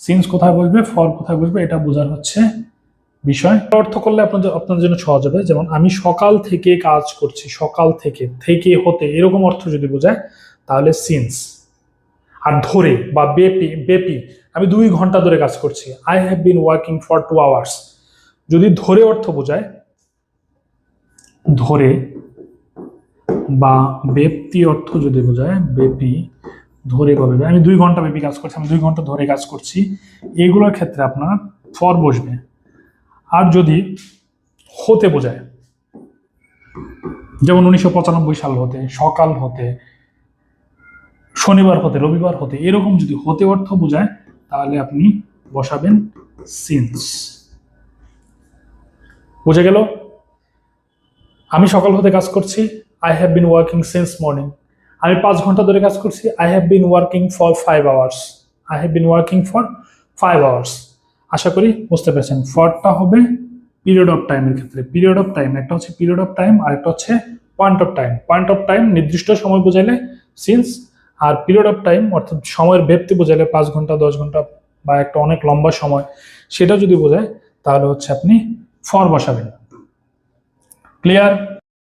Since কোথায় বসবে, for কোথায় বসবে, এটা বোঝার হচ্ছে বিষয়। অর্থ করলে আপনাদের জন্য সহজ হবে। যেমন আমি সকাল থেকে কাজ করছি, সকাল থেকে, থেকে হতে, এরকম অর্থ যদি বোঝায় তাহলে সিন্স। আর ধরে বা বেপি, বেপি আমি 2 ঘন্টা ধরে কাজ করছি, I have been working for 2 hours. যদি ধরে অর্থ বোঝায়, ধরে বা ব্যক্তি অর্থ যদি বোঝায়, বেপি ধরে বলবে আমি 2 ঘন্টা ব্যাপী কাজ করছি, আমি 2 ঘন্টা ধরে কাজ করছি, এগুলোর ক্ষেত্রে আপনার ফর বসবে। আর যদি হতে বোঝায়, যেমন 1995 সাল হতে, সকাল হতে, শনিবার হতে, রবিবার হতে, এরকম যদি হতে অর্থ বোঝায় তাহলে আপনি বসাবেন সিন্স। বুঝে গেল? আমি সকাল হতে কাজ করছি, I have been working since morning. আমি 5 ঘন্টা ধরে কাজ করছি, I have been working for 5 hours. I have been working for 5 hours. আশা করি বুঝতে পেরেছেন। ফরটা হবে পিরিয়ড অফ টাইমের ক্ষেত্রে। পিরিয়ড অফ টাইম, একটা হচ্ছে পিরিয়ড অফ টাইম আর একটা হচ্ছে point of time. Point of time নির্দিষ্ট সময় বোঝাইলে সিন্স, আর পিরিয়ড অফ টাইম অর্থাৎ সময়ের ব্যক্তি বোঝাইলে 5 ঘন্টা, 10 ঘন্টা বা একটা অনেক লম্বা সময়, সেটা যদি বোঝায় তাহলে হচ্ছে আপনি ফর বসাবেন। ক্লিয়ার?